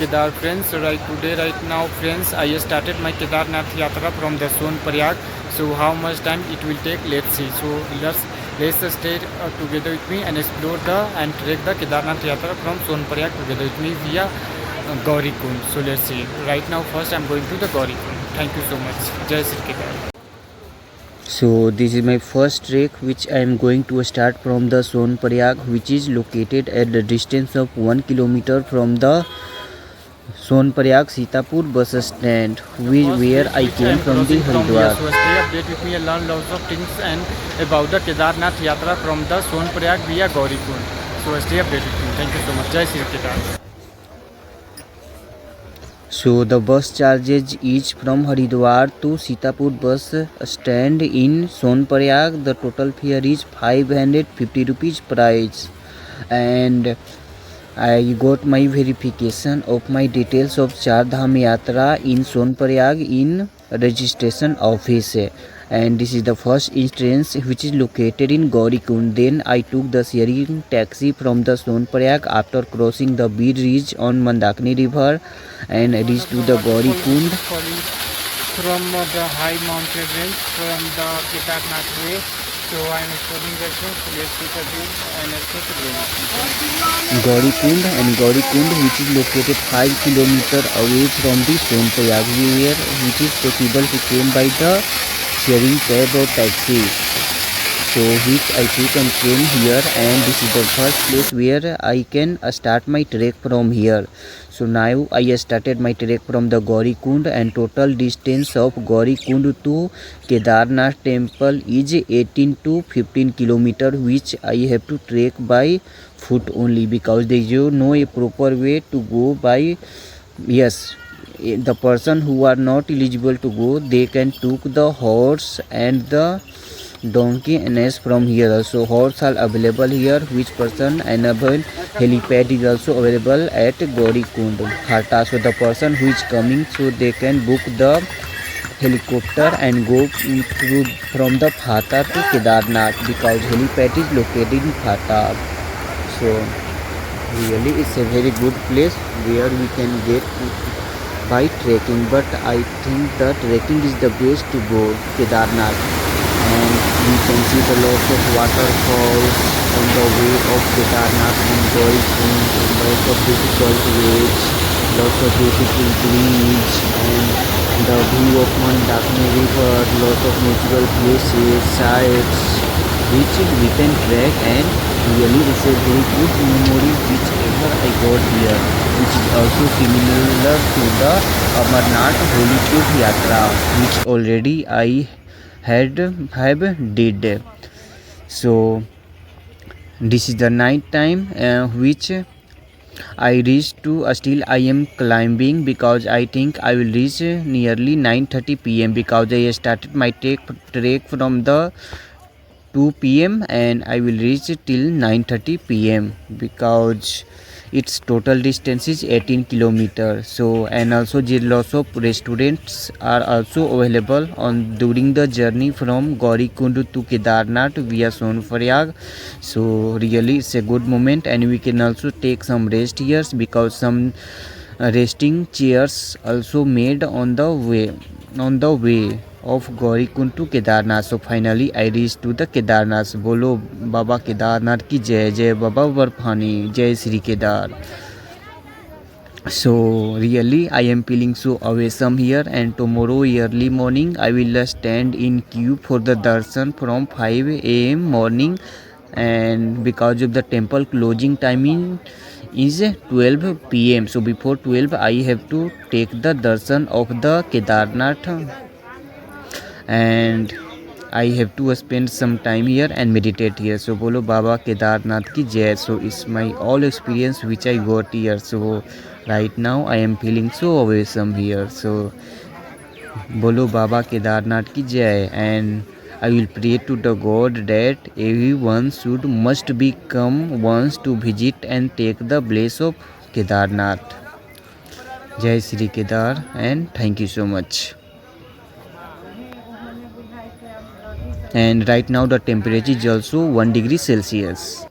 Kedar friends. So right now friends, I started my Kedarnath Yatra from the Sonprayag. So how much time it will take, let's see. So let's stay together with me and explore and trek the Kedarnath Yatra from Sonprayag together with me via Gaurikund. So let's see. Right now first I'm going to the Gaurikund. Thank you so much. Jai Sri Kedar. So this is my first trek which I am going to start from the Sonprayag, which is located at the distance of 1 kilometer from the Sonprayag Sitapur bus stand, where I came from the Haridwar. So stay update with me and learn lots of things and about the Kedarnath Yatra from the Sonprayag via Gaurikund. So stay update with me. Thank you so much. Jai Sri Kedar. So the bus charges each from Haridwar to Sitapur bus stand in Sonprayag. The total fare is 550 rupees price, and I got my verification of my details of Char Dham Yatra in Sonprayag in registration office, and this is the first instance which is located in Gaurikund. Then I took the sharing taxi from the Sonprayag after crossing the bridge on Mandakini river and reached to the Gaurikund. From the high mountain range from the Kedarnath way. So I am exploring the road. So let's take a view and explore the Gaurikund, which is located 5 kilometers away from the Sonprayag, which is possible to came by the sharing cab or taxi. So which I took and came here, and this is the first place where I can start my trek from here. So now I started my trek from the Gaurikund, and total distance of Gaurikund to Kedarnath temple is 18 to 15 kilometers, which I have to trek by foot only, because there is no a proper way to go by. Yes, the person who are not eligible to go, they can took the horse and the donkey and as from here. Also horse are available here, which person enable helipad is also available at Gaurikund Khata. So the person who is coming, so they can book the helicopter and go through from the Khata to Kedarnath, because helipad is located in Khata. So really it's a very good place where we can get by trekking, but I think the trekking is the best to go Kedarnath. And we can see the lots of waterfalls on the way of Kedarnath and Gaurikund, and lots of beautiful waves, lots of beautiful bridge, and the view of Mandakini river, lots of natural places, sites, which we can trek, and really it's a very good memory which ever I got here, which is also similar to the Amarnath Holy Tube Yatra, which already I have did. So this is the night time which I reached to. Still I am climbing, because I think I will reach nearly 9:30 p.m. because I started my trek from the 2 p.m. and I will reach till 9:30 p.m. because its total distance is 18 kilometers. So, and also lots of restaurants are also available on during the journey from Gaurikund to Kedarnath via Sonprayag. So really it's a good moment, and we can also take some rest here, because some resting chairs also made on the way of Gaurikund to Kedarnath. So finally I reached to the Kedarnath. Bolo Baba Kedarnath ki jai, jai Baba Barphani, jai Sri Kedar. So really I am feeling so awesome here, and tomorrow early morning I will stand in queue for the darshan from 5 a.m. morning, and because of the temple closing timing is 12 p.m. so before 12 I have to take the darshan of the Kedarnath, and I have to spend some time here and meditate here. So bolo Baba Kedarnath ki jai. So it's my all experience which I got here. So right now I am feeling so awesome here. So bolo Baba Kedarnath ki jai, and I will pray to the God that everyone must be come once to visit and take the bless of Kedarnath. Jai Sri Kedar, and thank you so much. And right now the temperature is also 1 degree Celsius.